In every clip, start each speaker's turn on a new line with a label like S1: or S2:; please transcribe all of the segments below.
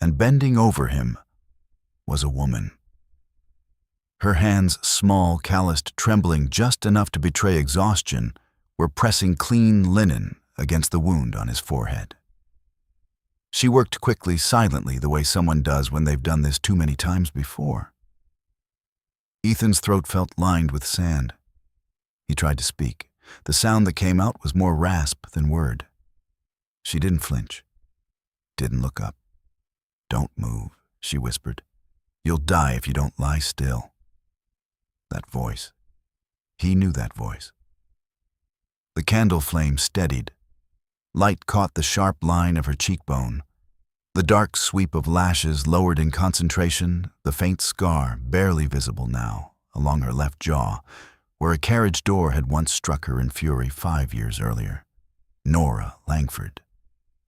S1: and bending over him was a woman. Her hands, small, calloused, trembling just enough to betray exhaustion, were pressing clean linen against the wound on his forehead. She worked quickly, silently, the way someone does when they've done this too many times before. Ethan's throat felt lined with sand. He tried to speak. The sound that came out was more rasp than word. She didn't flinch, didn't look up. "Don't move," she whispered. "You'll die if you don't lie still." That voice. He knew that voice. The candle flame steadied. Light caught the sharp line of her cheekbone. The dark sweep of lashes lowered in concentration, the faint scar, barely visible now, along her left jaw, where a carriage door had once struck her in fury 5 years earlier. Nora Langford.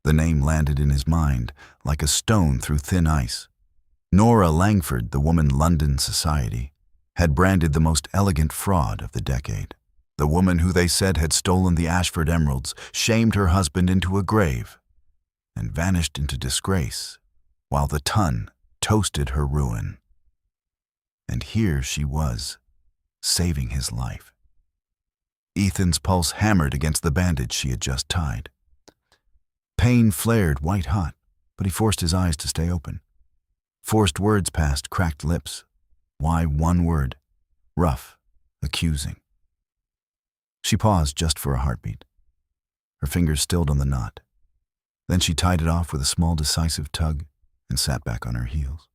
S1: The name landed in his mind like a stone through thin ice. Nora Langford, the woman London society had branded the most elegant fraud of the decade. The woman who they said had stolen the Ashford emeralds, shamed her husband into a grave, and vanished into disgrace, while the ton toasted her ruin. And here she was, saving his life. Ethan's pulse hammered against the bandage she had just tied. Pain flared white-hot, but he forced his eyes to stay open. Forced words past cracked lips. Why one word? Rough, accusing. She paused just for a heartbeat. Her fingers stilled on the knot. Then she tied it off with a small decisive tug and sat back on her heels.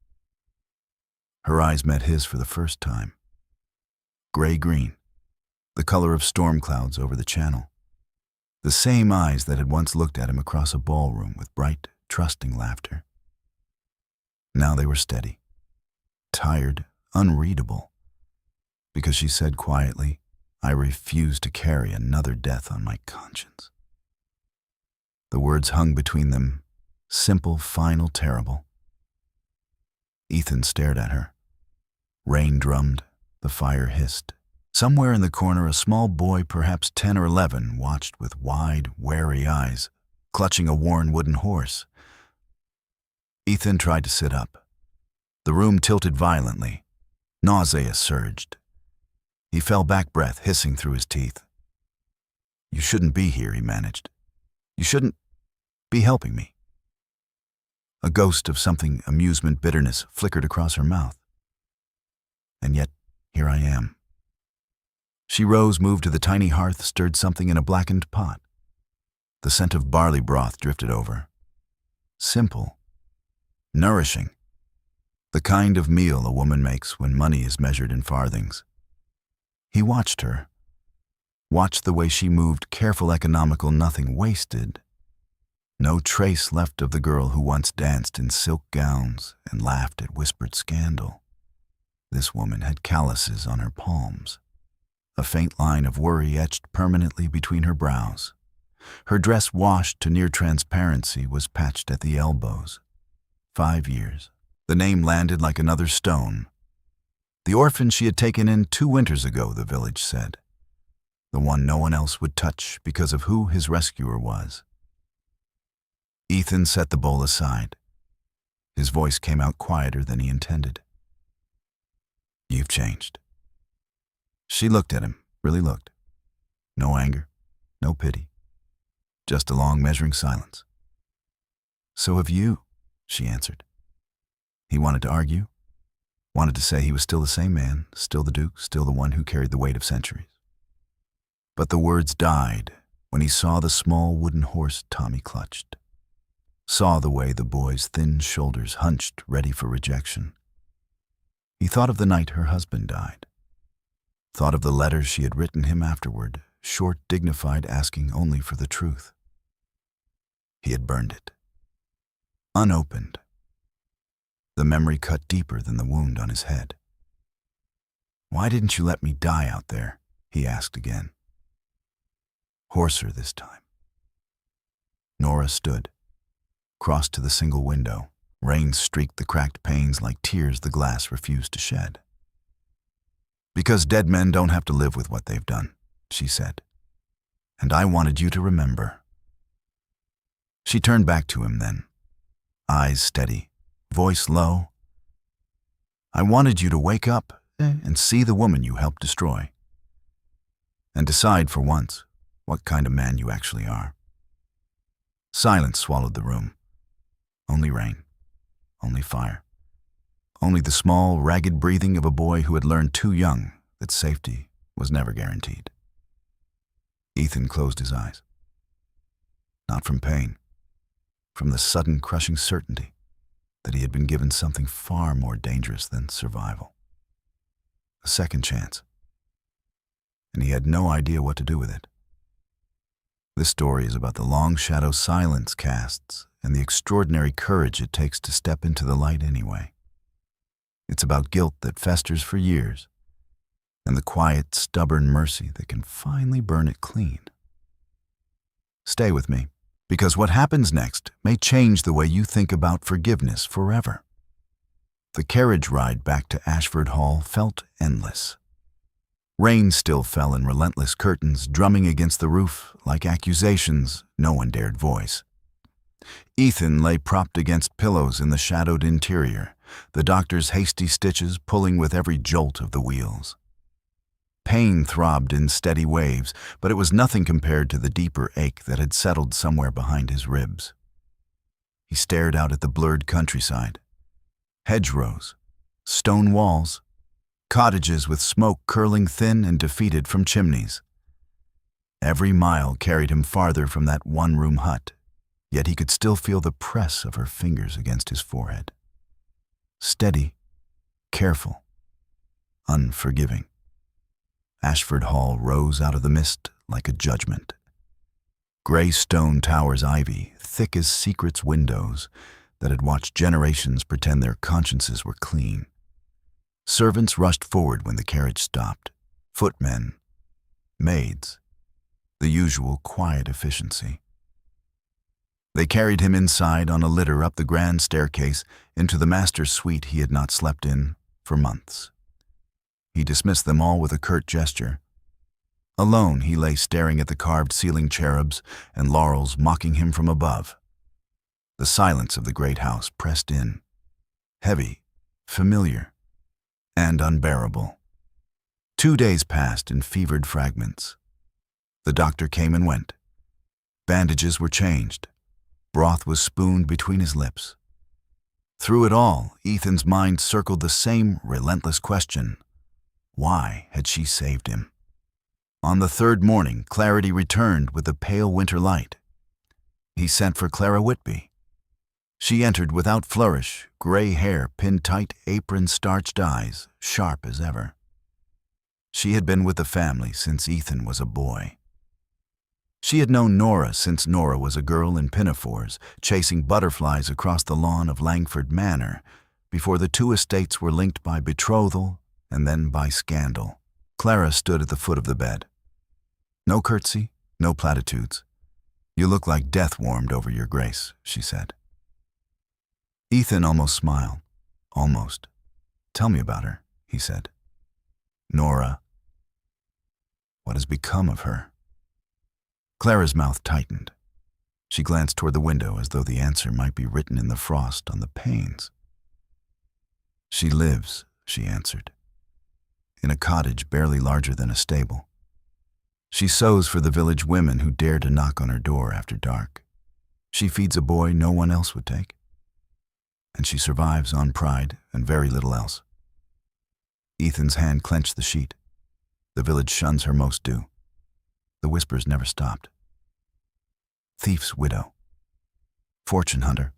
S1: Her eyes met his for the first time. Gray-green, the color of storm clouds over the channel. The same eyes that had once looked at him across a ballroom with bright, trusting laughter. Now they were steady, tired, unreadable, because she said quietly, "I refuse to carry another death on my conscience." The words hung between them, simple, final, terrible. Ethan stared at her. Rain drummed, the fire hissed. Somewhere in the corner, a small boy, perhaps 10 or 11, watched with wide, wary eyes, clutching a worn wooden horse. Ethan tried to sit up. The room tilted violently. Nausea surged. He fell back, breath hissing through his teeth. "You shouldn't be here," he managed. "You shouldn't be helping me." A ghost of something, amusement, bitterness, flickered across her mouth. "And yet, here I am." She rose, moved to the tiny hearth, stirred something in a blackened pot. The scent of barley broth drifted over. Simple. Nourishing. The kind of meal a woman makes when money is measured in farthings. He watched her. Watched the way she moved, careful, economical, nothing wasted. No trace left of the girl who once danced in silk gowns and laughed at whispered scandal. This woman had calluses on her palms. A faint line of worry etched permanently between her brows. Her dress, washed to near transparency, was patched at the elbows. 5 years. The name landed like another stone. The orphan she had taken in 2 winters ago, the village said. The one no one else would touch because of who his rescuer was. Ethan set the bowl aside. His voice came out quieter than he intended. "You've changed." She looked at him, really looked. No anger, no pity, just a long measuring silence. "So have you," she answered. He wanted to argue, wanted to say he was still the same man, still the Duke, still the one who carried the weight of centuries. But the words died when he saw the small wooden horse Tommy clutched. Saw the way the boy's thin shoulders hunched, ready for rejection. He thought of the night her husband died. Thought of the letters she had written him afterward, short, dignified, asking only for the truth. He had burned it. Unopened. The memory cut deeper than the wound on his head. "Why didn't you let me die out there?" he asked again. Hoarser this time. Nora stood, crossed to the single window. Rain streaked the cracked panes like tears the glass refused to shed. "Because dead men don't have to live with what they've done," she said. "And I wanted you to remember." She turned back to him then, eyes steady, voice low. "I wanted you to wake up and see the woman you helped destroy. And decide for once what kind of man you actually are." Silence swallowed the room. Only rain. Only fire. Only the small, ragged breathing of a boy who had learned too young that safety was never guaranteed. Ethan closed his eyes. Not from pain, from the sudden crushing certainty that he had been given something far more dangerous than survival. A second chance. And he had no idea what to do with it. This story is about the long shadow silence casts and the extraordinary courage it takes to step into the light anyway. It's about guilt that festers for years and the quiet, stubborn mercy that can finally burn it clean. Stay with me, because what happens next may change the way you think about forgiveness forever. The carriage ride back to Ashford Hall felt endless. Rain still fell in relentless curtains, drumming against the roof like accusations no one dared voice. Ethan lay propped against pillows in the shadowed interior, the doctor's hasty stitches pulling with every jolt of the wheels. Pain throbbed in steady waves, but it was nothing compared to the deeper ache that had settled somewhere behind his ribs. He stared out at the blurred countryside. Hedgerows, stone walls, cottages with smoke curling thin and defeated from chimneys. Every mile carried him farther from that one-room hut, yet he could still feel the press of her fingers against his forehead. Steady, careful, unforgiving. Ashford Hall rose out of the mist like a judgment. Gray stone towers ivy, thick as secrets windows, that had watched generations pretend their consciences were clean. Servants rushed forward when the carriage stopped. Footmen, maids, the usual quiet efficiency. They carried him inside on a litter up the grand staircase into the master's suite he had not slept in for months. He dismissed them all with a curt gesture. Alone, he lay staring at the carved ceiling cherubs and laurels mocking him from above. The silence of the great house pressed in, heavy, familiar, and unbearable. 2 days passed in fevered fragments. The doctor came and went. Bandages were changed. Broth was spooned between his lips. Through it all, Ethan's mind circled the same relentless question. Why had she saved him? On the third morning, clarity returned with the pale winter light. He sent for Clara Whitby. She entered without flourish, gray hair pinned tight, apron starched eyes, sharp as ever. She had been with the family since Ethan was a boy. She had known Nora since Nora was a girl in pinafores, chasing butterflies across the lawn of Langford Manor, before the two estates were linked by betrothal and then by scandal. Clara stood at the foot of the bed. No curtsy, no platitudes. "You look like death warmed over your grace," she said. Ethan almost smiled. Almost. "Tell me about her," he said. "Nora. What has become of her?" Clara's mouth tightened. She glanced toward the window as though the answer might be written in the frost on the panes. "She lives," she answered, "in a cottage barely larger than a stable. She sews for the village women who dare to knock on her door after dark. She feeds a boy no one else would take. And she survives on pride and very little else." Ethan's hand clenched the sheet. The village shuns her most due. The whispers never stopped. Thief's widow. Fortune hunter.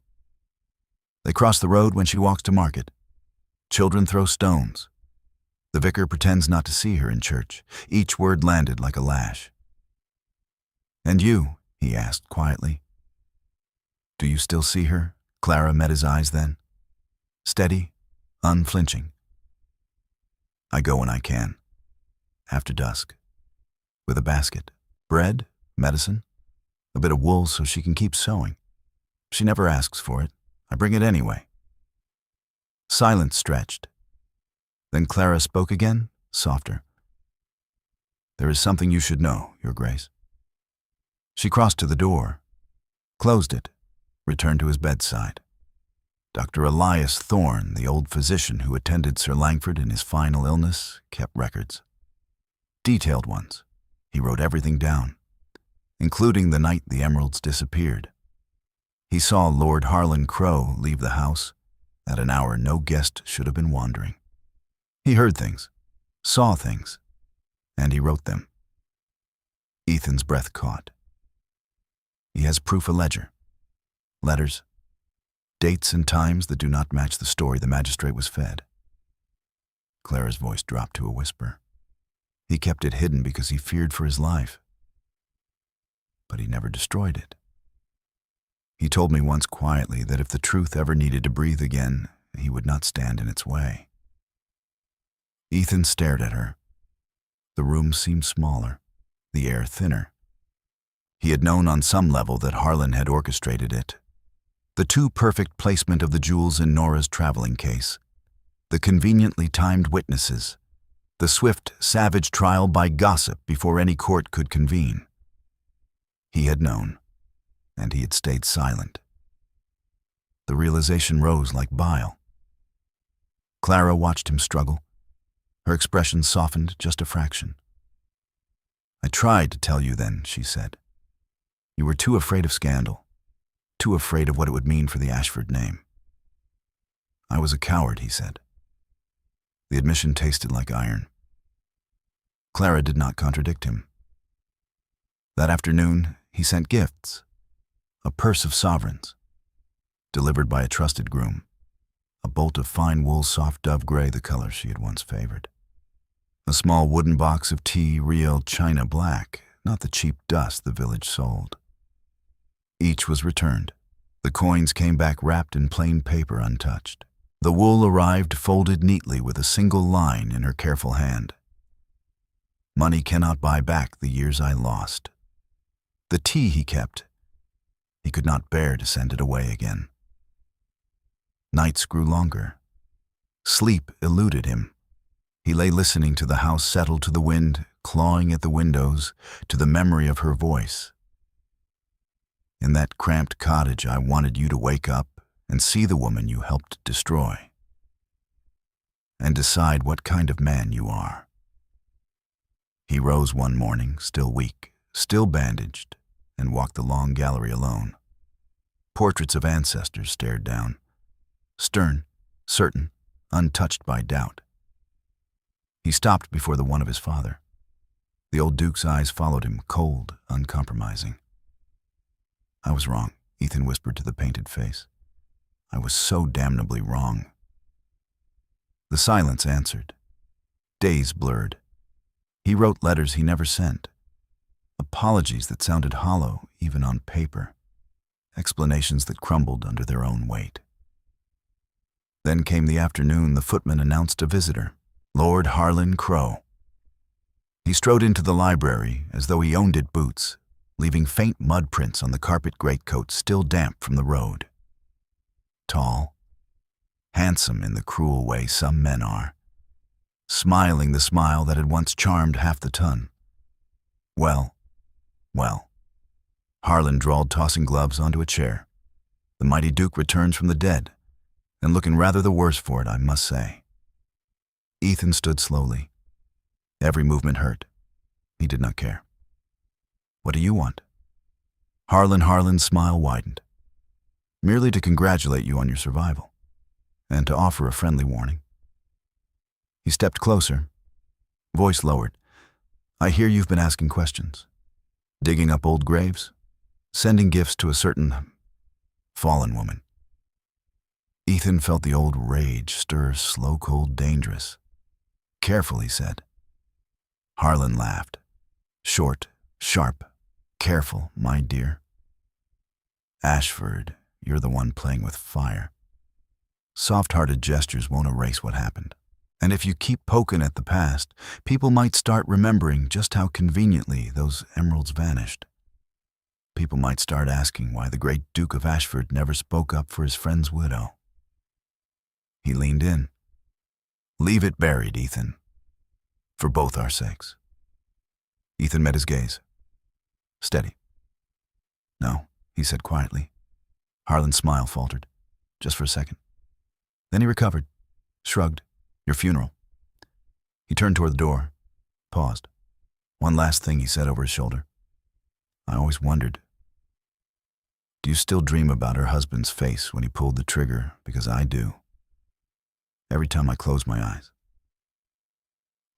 S1: They cross the road when she walks to market. Children throw stones. The vicar pretends not to see her in church. Each word landed like a lash. "And you?" he asked quietly. "Do you still see her?" Clara met his eyes then. Steady, unflinching. "I go when I can. After dusk. With a basket. Bread, medicine, a bit of wool so she can keep sewing. She never asks for it. I bring it anyway." Silence stretched. Then Clara spoke again, softer. "There is something you should know, Your Grace." She crossed to the door, closed it, returned to his bedside. Dr. Elias Thorne, the old physician who attended Sir Langford in his final illness, kept records. Detailed ones. He wrote everything down, including the night the emeralds disappeared. He saw Lord Harlan Crowe leave the house at an hour no guest should have been wandering. He heard things, saw things, and he wrote them. Ethan's breath caught. He has proof a ledger, letters, dates and times that do not match the story the magistrate was fed. Clara's voice dropped to a whisper. He kept it hidden because he feared for his life. But he never destroyed it. He told me once quietly that if the truth ever needed to breathe again, he would not stand in its way. Ethan stared at her. The room seemed smaller, the air thinner. He had known on some level that Harlan had orchestrated it. The too perfect placement of the jewels in Nora's traveling case, the conveniently timed witnesses, the swift, savage trial by gossip before any court could convene. He had known, and he had stayed silent. The realization rose like bile. Clara watched him struggle. Her expression softened just a fraction. I tried to tell you then, she said. You were too afraid of scandal, too afraid of what it would mean for the Ashford name. I was a coward, he said. The admission tasted like iron. Clara did not contradict him. That afternoon, he sent gifts, a purse of sovereigns, delivered by a trusted groom, a bolt of fine wool soft dove gray, the color she had once favored. A small wooden box of tea, real china black, not the cheap dust the village sold. Each was returned. The coins came back wrapped in plain paper untouched. The wool arrived folded neatly with a single line in her careful hand. Money cannot buy back the years I lost. The tea he kept. He could not bear to send it away again. Nights grew longer. Sleep eluded him. He lay listening to the house settle to the wind, clawing at the windows, to the memory of her voice. In that cramped cottage, I wanted you to wake up and see the woman you helped destroy, and decide what kind of man you are. He rose one morning, still weak, still bandaged, and walked the long gallery alone. Portraits of ancestors stared down, stern, certain, untouched by doubt. He stopped before the one of his father. The old Duke's eyes followed him, cold, uncompromising. I was wrong, Ethan whispered to the painted face. I was so damnably wrong. The silence answered. Days blurred. He wrote letters he never sent. Apologies that sounded hollow, even on paper. Explanations that crumbled under their own weight. Then came the afternoon the footman announced a visitor, Lord Harlan Crowe. He strode into the library as though he owned it boots, leaving faint mud prints on the carpet greatcoat still damp from the road. Tall, handsome in the cruel way some men are, smiling the smile that had once charmed half the ton. Well, Harlan drawled, tossing gloves onto a chair. The mighty Duke returns from the dead, and looking rather the worse for it, I must say. Ethan stood slowly. Every movement hurt. He did not care. What do you want? Harlan's smile widened. Merely to congratulate you on your survival, and to offer a friendly warning. He stepped closer, voice lowered. I hear you've been asking questions. Digging up old graves? Sending gifts to a certain fallen woman. Ethan felt the old rage stir, slow, cold, dangerous. Careful, he said. Harlan laughed. Short, sharp, careful, my dear. Ashford, you're the one playing with fire. Soft-hearted gestures won't erase what happened. And if you keep poking at the past, people might start remembering just how conveniently those emeralds vanished. People might start asking why the great Duke of Ashford never spoke up for his friend's widow. He leaned in. Leave it buried, Ethan. For both our sakes. Ethan met his gaze. Steady. No, he said quietly. Harlan's smile faltered. Just for a second. Then he recovered, shrugged. Your funeral. He turned toward the door, paused. One last thing he said over his shoulder. I always wondered. Do you still dream about her husband's face when he pulled the trigger? Because I do. Every time I close my eyes.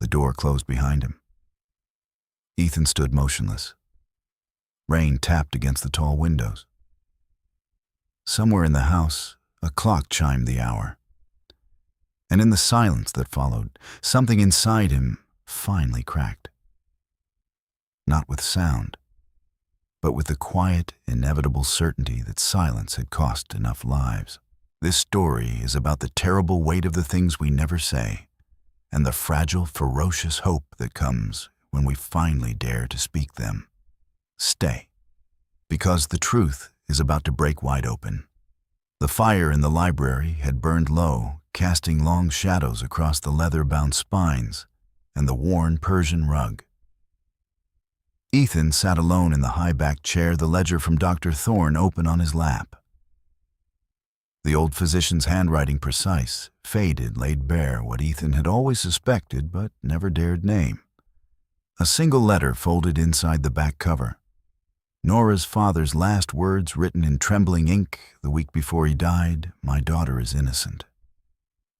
S1: The door closed behind him. Ethan stood motionless. Rain tapped against the tall windows. Somewhere in the house, a clock chimed the hour. And in the silence that followed, something inside him finally cracked. Not with sound, but with the quiet, inevitable certainty that silence had cost enough lives. This story is about the terrible weight of the things we never say, and the fragile, ferocious hope that comes when we finally dare to speak them. Stay, because the truth is about to break wide open. The fire in the library had burned low, casting long shadows across the leather-bound spines and the worn Persian rug. Ethan sat alone in the high-backed chair, the ledger from Dr. Thorne open on his lap. The old physician's handwriting precise, faded, laid bare what Ethan had always suspected but never dared name. A single letter folded inside the back cover. Nora's father's last words written in trembling ink the week before he died, "My daughter is innocent."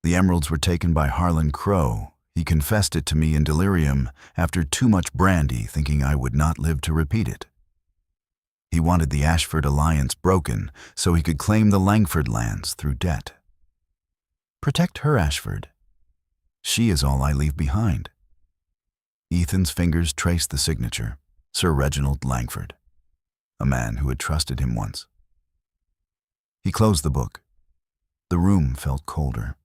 S1: The emeralds were taken by Harlan Crow. He confessed it to me in delirium after too much brandy, thinking I would not live to repeat it. He wanted the Ashford alliance broken so he could claim the Langford lands through debt. Protect her, Ashford. She is all I leave behind. Ethan's fingers traced the signature, Sir Reginald Langford, a man who had trusted him once. He closed the book. The room felt colder.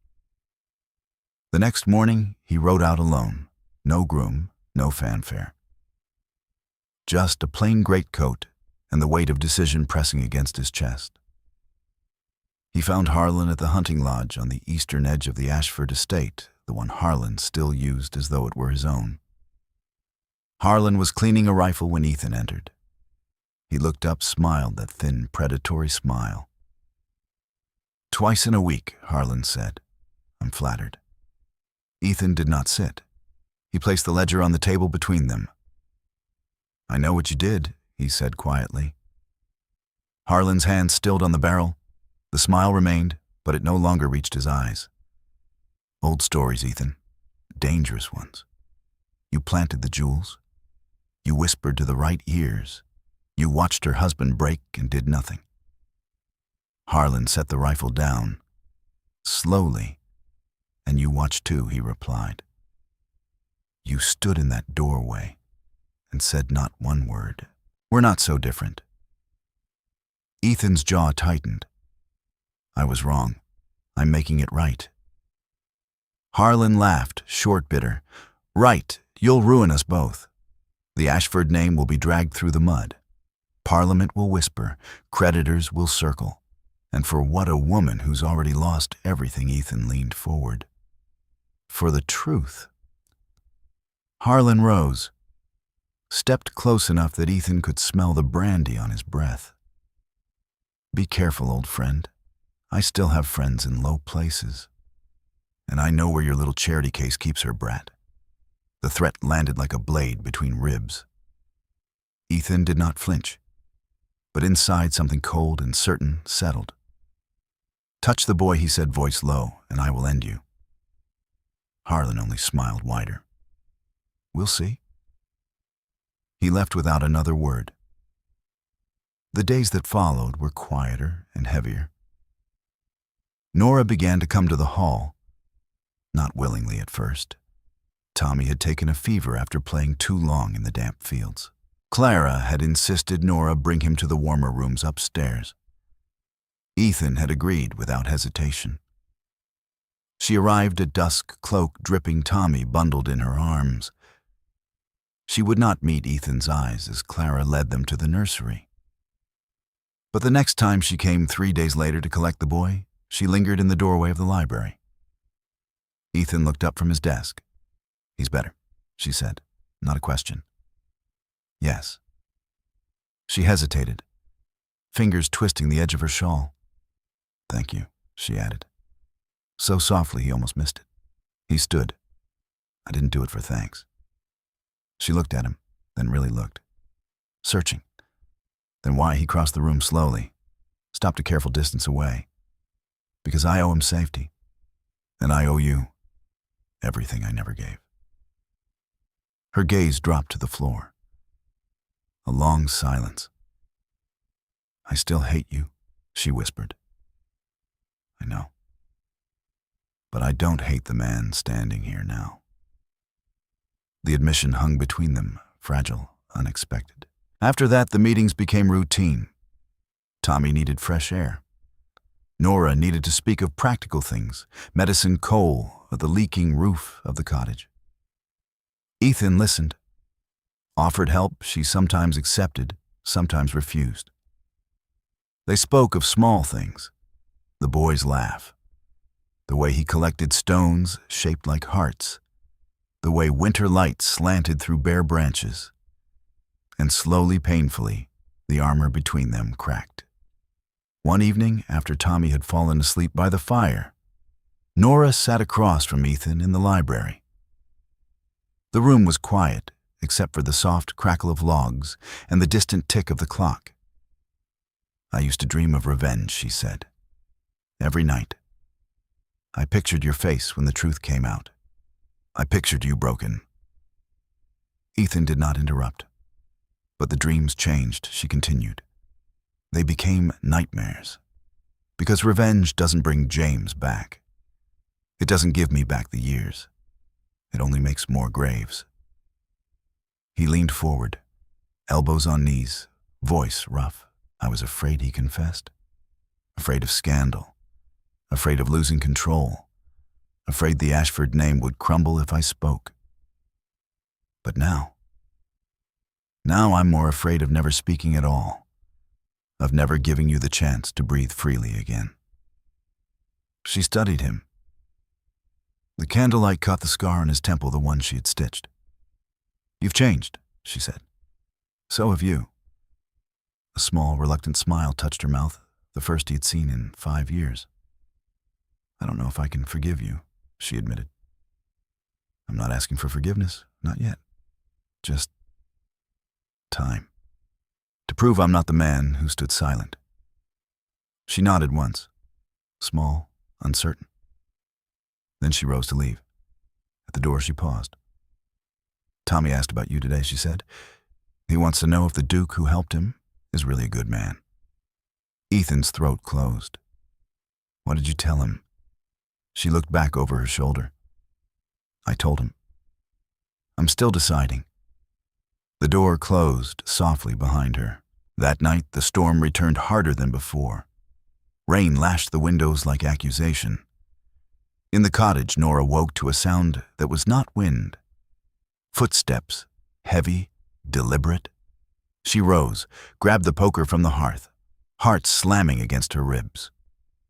S1: The next morning, he rode out alone. No groom, no fanfare. Just a plain greatcoat and the weight of decision pressing against his chest. He found Harlan at the hunting lodge on the eastern edge of the Ashford estate, the one Harlan still used as though it were his own. Harlan was cleaning a rifle when Ethan entered. He looked up, smiled that thin, predatory smile. "Twice in a week," Harlan said. "I'm flattered." Ethan did not sit. He placed the ledger on the table between them. "I know what you did," he said quietly. Harlan's hand stilled on the barrel. The smile remained, but it no longer reached his eyes. "Old stories, Ethan. Dangerous ones. You planted the jewels. You whispered to the right ears. You watched her husband break and did nothing." Harlan set the rifle down. Slowly. "And you watched too," he replied. "You stood in that doorway and said not one word. We're not so different." Ethan's jaw tightened. "I was wrong. I'm making it right." Harlan laughed, short, bitter. "Right, you'll ruin us both. The Ashford name will be dragged through the mud. Parliament will whisper, creditors will circle. And for what a woman who's already lost everything." Ethan leaned forward. "For the truth." Harlan rose, stepped close enough that Ethan could smell the brandy on his breath. "Be careful, old friend. I still have friends in low places. And I know where your little charity case keeps her brat." The threat landed like a blade between ribs. Ethan did not flinch, but inside something cold and certain settled. "Touch the boy," he said, voice low, "and I will end you." Harlan only smiled wider. "We'll see." He left without another word. The days that followed were quieter and heavier. Nora began to come to the hall, not willingly at first. Tommy had taken a fever after playing too long in the damp fields. Clara had insisted Nora bring him to the warmer rooms upstairs. Ethan had agreed without hesitation. She arrived at dusk, cloak dripping, Tommy bundled in her arms. She would not meet Ethan's eyes as Clara led them to the nursery. But the next time she came 3 days later to collect the boy, she lingered in the doorway of the library. Ethan looked up from his desk. "He's better," she said, not a question. "Yes." She hesitated, fingers twisting the edge of her shawl. "Thank you," she added. so softly he almost missed it. He stood. I didn't do it for thanks. She looked at him, then really looked. Searching. Then why he crossed the room slowly, stopped a careful distance away. Because I owe him safety. And I owe you everything I never gave. Her gaze dropped to the floor. A long silence. I still hate you, she whispered. I know. But I don't hate the man standing here now. The admission hung between them, fragile, unexpected. After that, the meetings became routine. Tommy needed fresh air. Nora needed to speak of practical things, medicine coal, or the leaking roof of the cottage. Ethan listened. Offered help she sometimes accepted, sometimes refused. They spoke of small things. The boy's laugh. The way he collected stones shaped like hearts. The way winter light slanted through bare branches. And slowly, painfully, the armor between them cracked. One evening, after Tommy had fallen asleep by the fire, Nora sat across from Ethan in the library. The room was quiet, except for the soft crackle of logs and the distant tick of the clock. I used to dream of revenge, she said. Every night. I pictured your face when the truth came out. I pictured you broken. Ethan did not interrupt. But the dreams changed, she continued. They became nightmares. Because revenge doesn't bring James back. It doesn't give me back the years. It only makes more graves. He leaned forward, elbows on knees, voice rough. I was afraid, he confessed. Afraid of scandal. Afraid of losing control. Afraid the Ashford name would crumble if I spoke. But now I'm more afraid of never speaking at all. Of never giving you the chance to breathe freely again. She studied him. The candlelight caught the scar on his temple, the one she had stitched. You've changed, she said. So have you. A small, reluctant smile touched her mouth, the first he had seen in 5 years. I don't know if I can forgive you, she admitted. I'm not asking for forgiveness, not yet. Just time. To prove I'm not the man who stood silent. She nodded once, small, uncertain. Then she rose to leave. At the door she paused. Tommy asked about you today, she said. He wants to know if the Duke who helped him is really a good man. Ethan's throat closed. What did you tell him? She looked back over her shoulder. I told him. I'm still deciding. The door closed softly behind her. That night, the storm returned harder than before. Rain lashed the windows like accusation. In the cottage, Nora woke to a sound that was not wind. Footsteps, heavy, deliberate. She rose, grabbed the poker from the hearth, heart slamming against her ribs.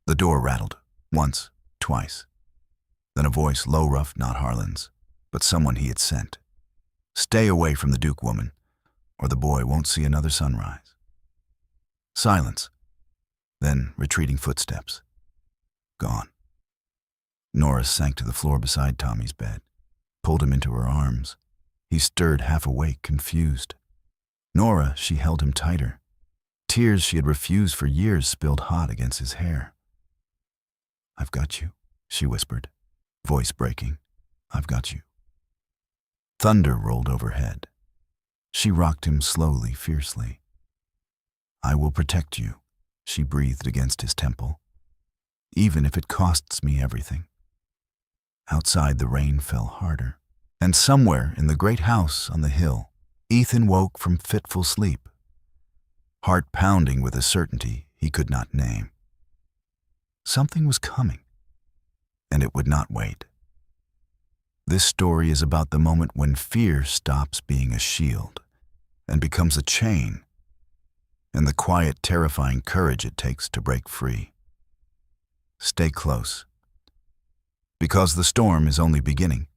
S1: The door rattled, once, twice. Then a voice, low, rough, not Harlan's, but someone he had sent. Stay away from the Duke woman, or the boy won't see another sunrise. Silence. Then retreating footsteps. Gone. Nora sank to the floor beside Tommy's bed, pulled him into her arms. He stirred half awake, confused. Nora, she held him tighter. Tears she had refused for years spilled hot against his hair. I've got you, she whispered, voice breaking. I've got you. Thunder rolled overhead. She rocked him slowly, fiercely. I will protect you, she breathed against his temple, even if it costs me everything. Outside, the rain fell harder, and somewhere in the great house on the hill, Ethan woke from fitful sleep, heart pounding with a certainty he could not name. Something was coming, and it would not wait. This story is about the moment when fear stops being a shield and becomes a chain, and the quiet, terrifying courage it takes to break free. Stay close, because the storm is only beginning.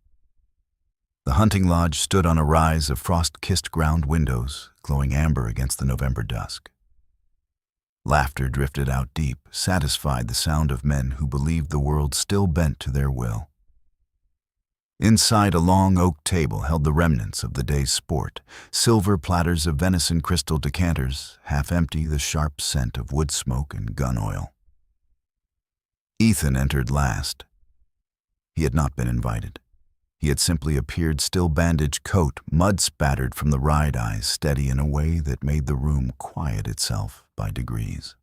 S1: The hunting lodge stood on a rise of frost-kissed ground windows, glowing amber against the November dusk. Laughter drifted out deep, satisfied the sound of men who believed the world still bent to their will. Inside, a long oak table held the remnants of the day's sport, silver platters of venison, crystal decanters, half empty, the sharp scent of wood smoke and gun oil. Ethan entered last. He had not been invited. He had simply appeared, still bandaged, coat mud-spattered from the ride eyes, steady in a way that made the room quiet itself by degrees.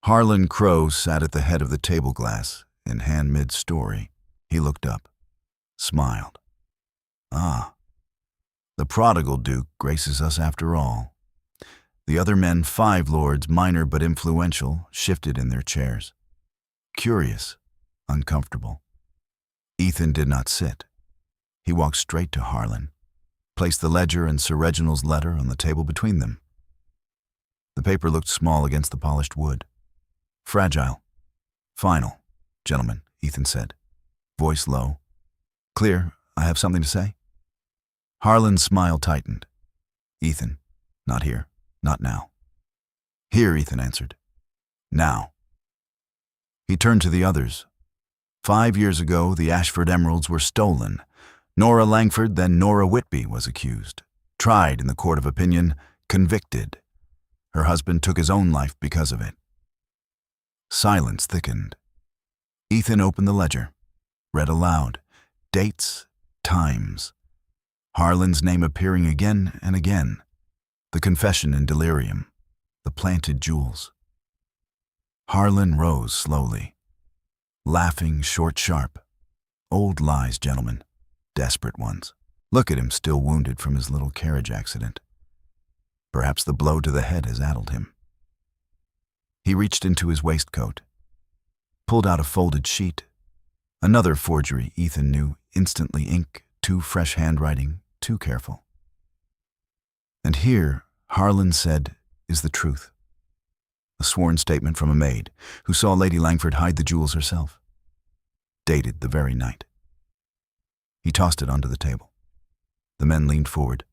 S1: Harlan Crowe sat at the head of the table, glass in hand mid-story. He looked up, smiled. Ah, the prodigal Duke graces us after all. The other men, 5 lords, minor but influential, shifted in their chairs. Curious, uncomfortable. Ethan did not sit. He walked straight to Harlan, placed the ledger and Sir Reginald's letter on the table between them. The paper looked small against the polished wood. Fragile. Final, gentlemen, Ethan said, voice low. Clear, I have something to say. Harlan's smile tightened. Ethan, not here, not now. Here, Ethan answered. Now. He turned to the others. 5 years ago, the Ashford emeralds were stolen. Nora Langford, then Nora Whitby, was accused. Tried in the court of opinion, convicted. Her husband took his own life because of it. Silence thickened. Ethan opened the ledger, read aloud. Dates, times. Harlan's name appearing again and again. The confession in delirium. The planted jewels. Harlan rose slowly. Laughing, short, sharp. Old lies, gentlemen. Desperate ones. Look at him, still wounded from his little carriage accident. Perhaps the blow to the head has addled him. He reached into his waistcoat, pulled out a folded sheet. Another forgery, Ethan knew, instantly ink, too fresh handwriting, too careful. And here, Harlan said, is the truth. A sworn statement from a maid who saw Lady Langford hide the jewels herself. Dated the very night. He tossed it onto the table. The men leaned forward.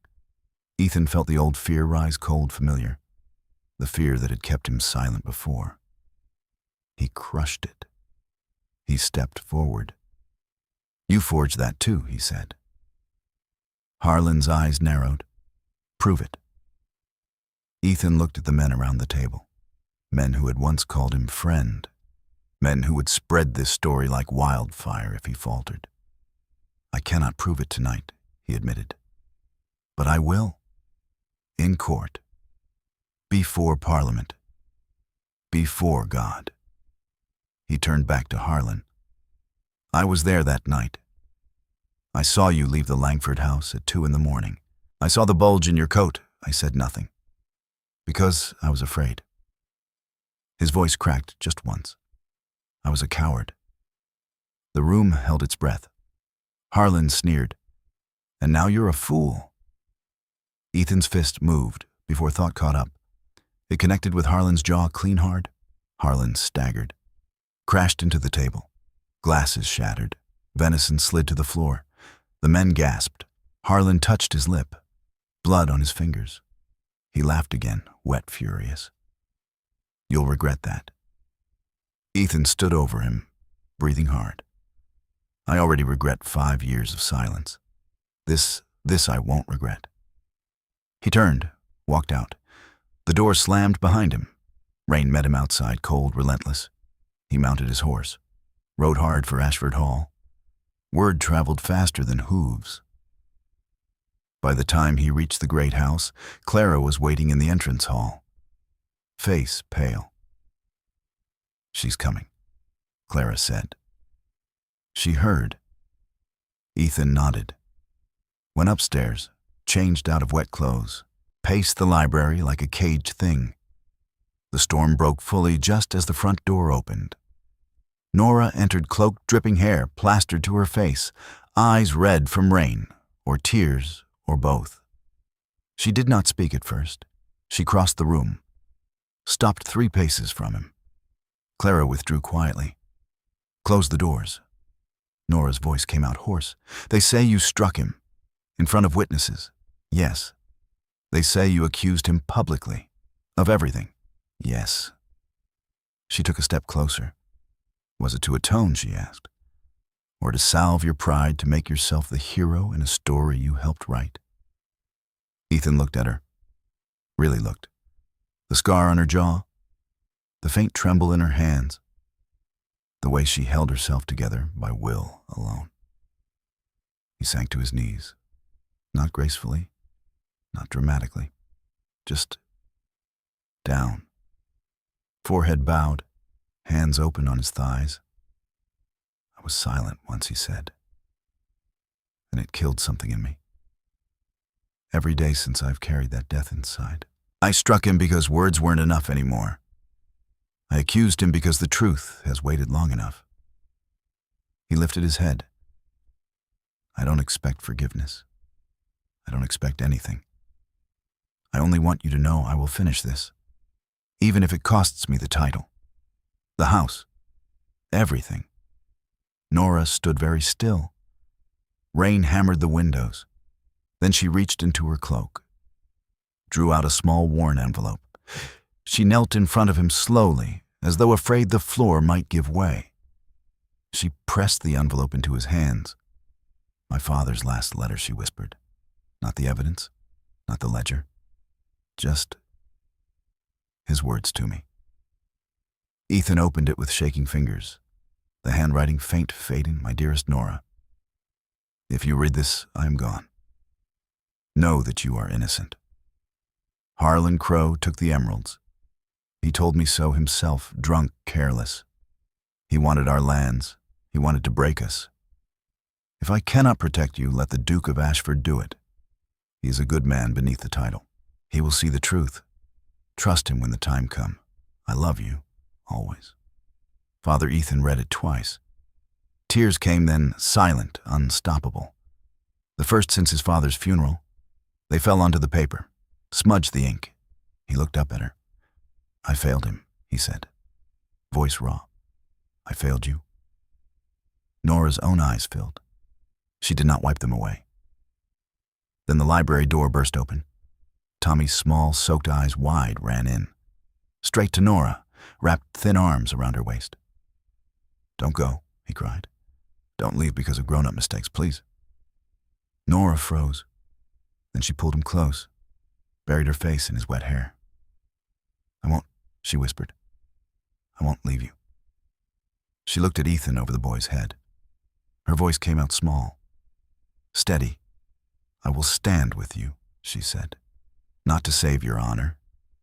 S1: Ethan felt the old fear rise cold familiar, the fear that had kept him silent before. He crushed it. He stepped forward. You forged that too, he said. Harlan's eyes narrowed. Prove it. Ethan looked at the men around the table. Men who had once called him friend. Men who would spread this story like wildfire if he faltered. I cannot prove it tonight, he admitted. But I will. In court. Before Parliament. Before God. He turned back to Harlan. I was there that night. I saw you leave the Langford house at 2 a.m. I saw the bulge in your coat. I said nothing. Because I was afraid. His voice cracked just once. I was a coward. The room held its breath. Harlan sneered. And now you're a fool. Ethan's fist moved before thought caught up. It connected with Harlan's jaw clean hard. Harlan staggered. Crashed into the table. Glasses shattered. Venison slid to the floor. The men gasped. Harlan touched his lip. Blood on his fingers. He laughed again, wet, furious. You'll regret that. Ethan stood over him, breathing hard. I already regret 5 years of silence. This I won't regret. He turned, walked out. The door slammed behind him. Rain met him outside, cold, relentless. He mounted his horse, rode hard for Ashford Hall. Word traveled faster than hooves. By the time he reached the great house, Clara was waiting in the entrance hall. Face pale. She's coming, Clara said. She heard. Ethan nodded. Went upstairs, changed out of wet clothes, paced the library like a caged thing. The storm broke fully just as the front door opened. Nora entered, cloaked, dripping hair plastered to her face, eyes red from rain, or tears, or both. She did not speak at first. She crossed the room, stopped 3 paces from him. Clara withdrew quietly, closed the doors. Nora's voice came out hoarse. They say you struck him, in front of witnesses. Yes. They say you accused him publicly, of everything. Yes. She took a step closer. Was it to atone, she asked, or to salve your pride to make yourself the hero in a story you helped write? Ethan looked at her. Really looked. The scar on her jaw, the faint tremble in her hands, the way she held herself together by will alone. He sank to his knees, not gracefully, not dramatically, just down. Forehead bowed, hands open on his thighs. I was silent once, he said, and it killed something in me. Every day since I've carried that death inside. I struck him because words weren't enough anymore. I accused him because the truth has waited long enough. He lifted his head. I don't expect forgiveness. I don't expect anything. I only want you to know I will finish this, even if it costs me the title, the house, everything. Nora stood very still. Rain hammered the windows. Then she reached into her cloak, drew out a small worn envelope. She knelt in front of him slowly, as though afraid the floor might give way. She pressed the envelope into his hands. My father's last letter, she whispered. Not the evidence, not the ledger, just his words to me. Ethan opened it with shaking fingers, the handwriting faint fading, my dearest Nora. If you read this, I am gone. Know that you are innocent. Harlan Crow took the emeralds. He told me so himself, drunk, careless. He wanted our lands. He wanted to break us. If I cannot protect you, let the Duke of Ashford do it. He is a good man beneath the title. He will see the truth. Trust him when the time comes. I love you, always. Father Ethan read it twice. Tears came then, silent, unstoppable. The first since his father's funeral. They fell onto the paper, smudged the ink. He looked up at her. I failed him, he said, voice raw. I failed you. Nora's own eyes filled. She did not wipe them away. Then the library door burst open. Tommy's small, soaked eyes wide ran in. Straight to Nora, wrapped thin arms around her waist. Don't go, he cried. Don't leave because of grown-up mistakes, please. Nora froze. Then she pulled him close, buried her face in his wet hair. I won't, she whispered. I won't leave you. She looked at Ethan over the boy's head. Her voice came out small, steady. I will stand with you, she said. Not to save your honor,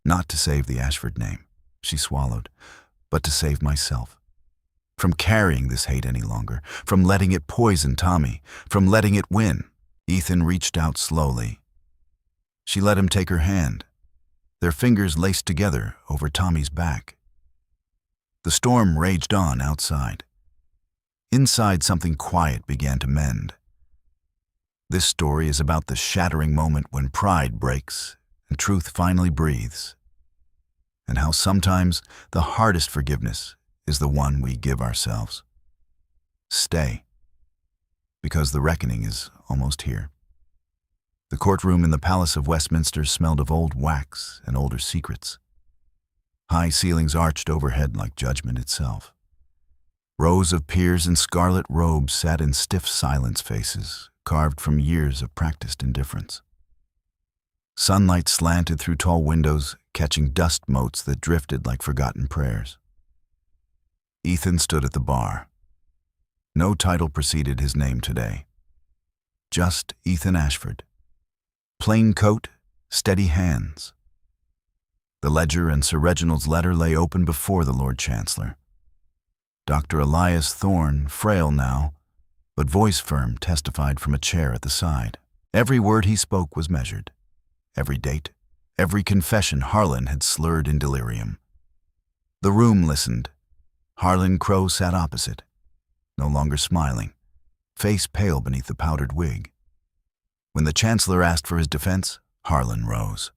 S1: not to save the Ashford name, she swallowed, but to save myself. From carrying this hate any longer, from letting it poison Tommy, from letting it win. Ethan reached out slowly. She let him take her hand, their fingers laced together over Tommy's back. The storm raged on outside. Inside, something quiet began to mend. This story is about the shattering moment when pride breaks and truth finally breathes, and how sometimes the hardest forgiveness is the one we give ourselves. Stay, because the reckoning is almost here. The courtroom in the Palace of Westminster smelled of old wax and older secrets. High ceilings arched overhead like judgment itself. Rows of peers in scarlet robes sat in stiff silence faces, carved from years of practiced indifference. Sunlight slanted through tall windows, catching dust motes that drifted like forgotten prayers. Ethan stood at the bar. No title preceded his name today. Just Ethan Ashford. Plain coat, steady hands. The ledger and Sir Reginald's letter lay open before the Lord Chancellor. Dr. Elias Thorne, frail now, but voice firm, testified from a chair at the side. Every word he spoke was measured. Every date, every confession Harlan had slurred in delirium. The room listened. Harlan Crow sat opposite, no longer smiling, face pale beneath the powdered wig. When the Chancellor asked for his defense, Harlan rose.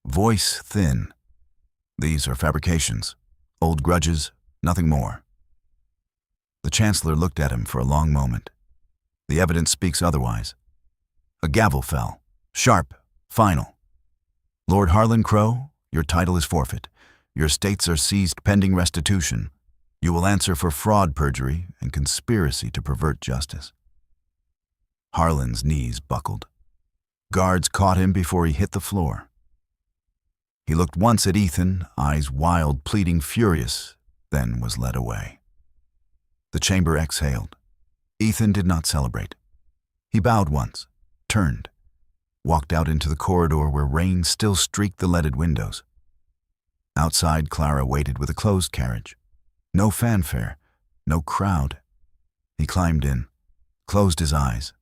S1: Voice thin. These are fabrications, old grudges, nothing more. The Chancellor looked at him for a long moment. The evidence speaks otherwise. A gavel fell, sharp, final. Lord Harlan Crow, your title is forfeit. Your estates are seized pending restitution. You will answer for fraud, perjury, and conspiracy to pervert justice." Harlan's knees buckled. Guards caught him before he hit the floor. He looked once at Ethan, eyes wild, pleading, furious, then was led away. The chamber exhaled. Ethan did not celebrate. He bowed once, turned, walked out into the corridor where rain still streaked the leaded windows. Outside, Clara waited with a closed carriage. No fanfare, no crowd. He climbed in, closed his eyes.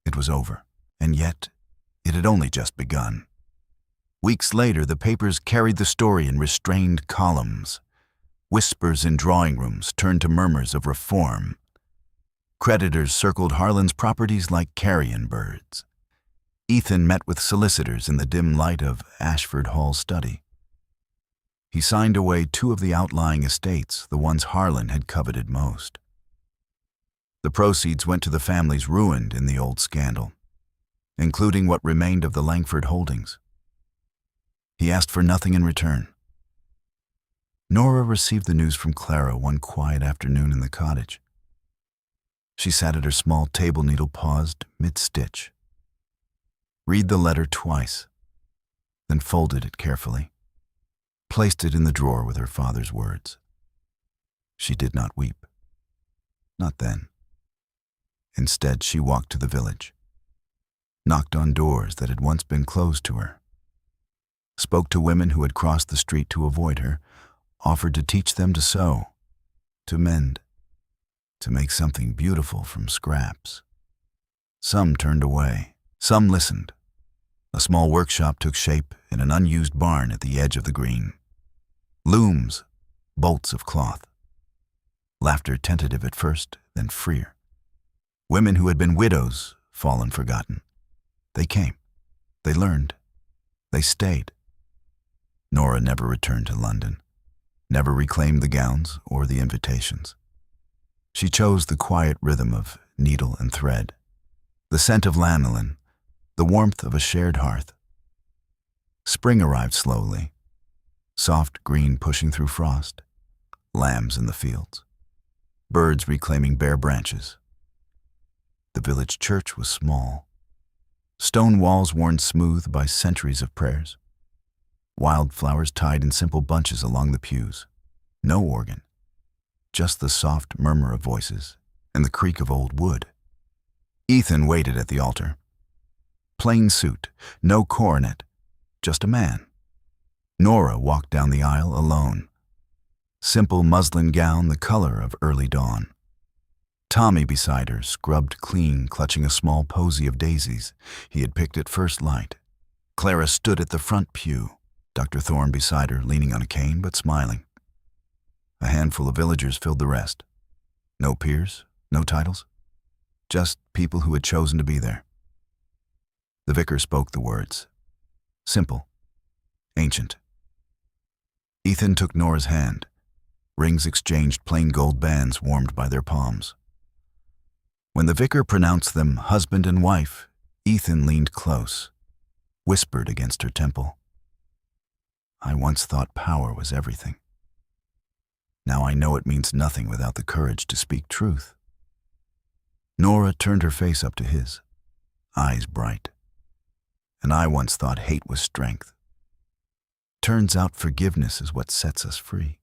S1: It was over, and yet it had only just begun. Weeks later, the papers carried the story in restrained columns. Whispers in drawing rooms turned to murmurs of reform. Creditors circled Harlan's properties like carrion birds. Ethan met with solicitors in the dim light of Ashford Hall's study. He signed away 2 of the outlying estates, the ones Harlan had coveted most. The proceeds went to the families ruined in the old scandal, including what remained of the Langford holdings. He asked for nothing in return. Nora received the news from Clara one quiet afternoon in the cottage. She sat at her small table, needle paused mid-stitch. Read the letter twice, then folded it carefully, placed it in the drawer with her father's words. She did not weep. Not then. Instead, she walked to the village, knocked on doors that had once been closed to her, spoke to women who had crossed the street to avoid her, offered to teach them to sew, to mend, to make something beautiful from scraps. Some turned away, some listened. A small workshop took shape in an unused barn at the edge of the green. Looms, bolts of cloth. Laughter tentative at first, then freer. Women who had been widows, fallen forgotten. They came. They learned. They stayed. Nora never returned to London, never reclaimed the gowns or the invitations. She chose the quiet rhythm of needle and thread, the scent of lanolin, the warmth of a shared hearth. Spring arrived slowly, soft green pushing through frost, lambs in the fields, birds reclaiming bare branches. The village church was small, stone walls worn smooth by centuries of prayers, wildflowers tied in simple bunches along the pews, no organ, just the soft murmur of voices and the creak of old wood. Ethan waited at the altar. Plain suit, no coronet, just a man. Nora walked down the aisle alone. Simple muslin gown, the color of early dawn. Tommy beside her, scrubbed clean, clutching a small posy of daisies he had picked at first light. Clara stood at the front pew, Dr. Thorne beside her, leaning on a cane but smiling. A handful of villagers filled the rest. No peers, no titles, just people who had chosen to be there. The vicar spoke the words. Simple, ancient. Ethan took Nora's hand. Rings exchanged, plain gold bands warmed by their palms. When the vicar pronounced them husband and wife, Ethan leaned close, whispered against her temple. I once thought power was everything. Now I know it means nothing without the courage to speak truth. Nora turned her face up to his, eyes bright. And I once thought hate was strength. Turns out forgiveness is what sets us free.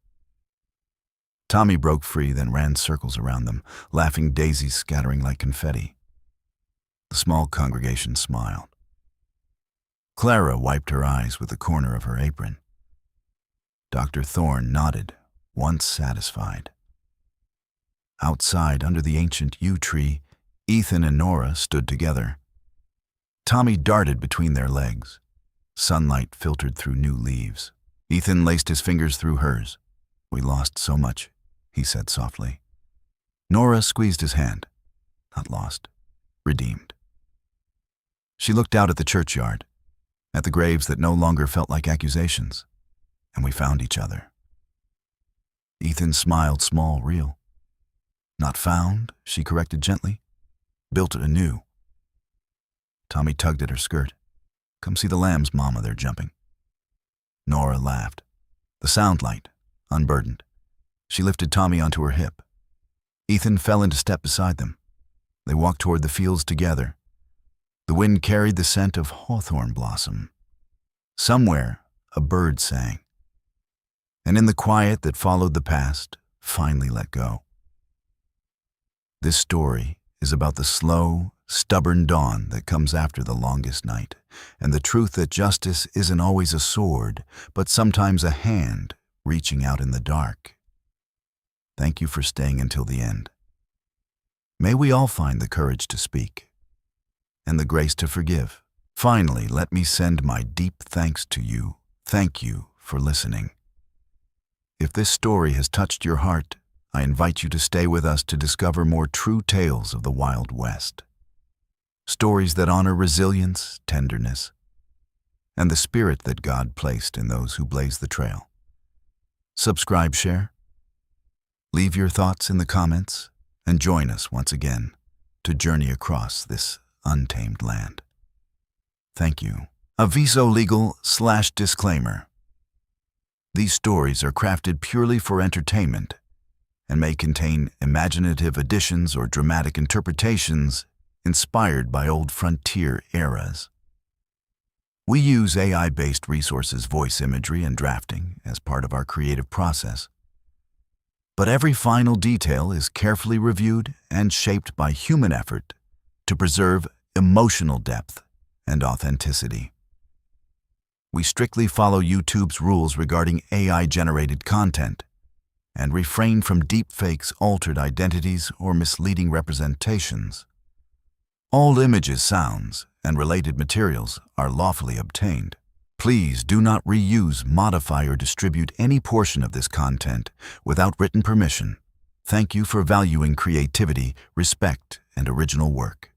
S1: Tommy broke free, then ran circles around them, laughing daisies scattering like confetti. The small congregation smiled. Clara wiped her eyes with the corner of her apron. Dr. Thorne nodded, once satisfied. Outside, under the ancient yew tree, Ethan and Nora stood together. Tommy darted between their legs. Sunlight filtered through new leaves. Ethan laced his fingers through hers. We lost so much, he said softly. Nora squeezed his hand. Not lost, redeemed. She looked out at the churchyard, at the graves that no longer felt like accusations, and we found each other. Ethan smiled small, real. Not found, she corrected gently. Built it anew. Tommy tugged at her skirt. Come see the lambs, Mama, they're jumping. Nora laughed. The sound light unburdened. She lifted Tommy onto her hip. Ethan fell into step beside them. They walked toward the fields together. The wind carried the scent of hawthorn blossom. Somewhere, a bird sang. And in the quiet that followed the past, finally let go. This story is about the slow, stubborn dawn that comes after the longest night, and the truth that justice isn't always a sword, but sometimes a hand reaching out in the dark. Thank you for staying until the end. May we all find the courage to speak and the grace to forgive. Finally, let me send my deep thanks to you. Thank you for listening. If this story has touched your heart, I invite you to stay with us to discover more true tales of the Wild West. Stories that honor resilience, tenderness, and the spirit that God placed in those who blaze the trail. Subscribe, share, leave your thoughts in the comments, and join us once again to journey across this untamed land. Thank you. Aviso legal/disclaimer. These stories are crafted purely for entertainment and may contain imaginative additions or dramatic interpretations inspired by old frontier eras. We use AI-based resources, voice imagery, and drafting as part of our creative process. But every final detail is carefully reviewed and shaped by human effort to preserve emotional depth and authenticity. We strictly follow YouTube's rules regarding AI-generated content and refrain from deepfakes, altered identities, or misleading representations. All images, sounds, and related materials are lawfully obtained. Please do not reuse, modify, or distribute any portion of this content without written permission. Thank you for valuing creativity, respect, and original work.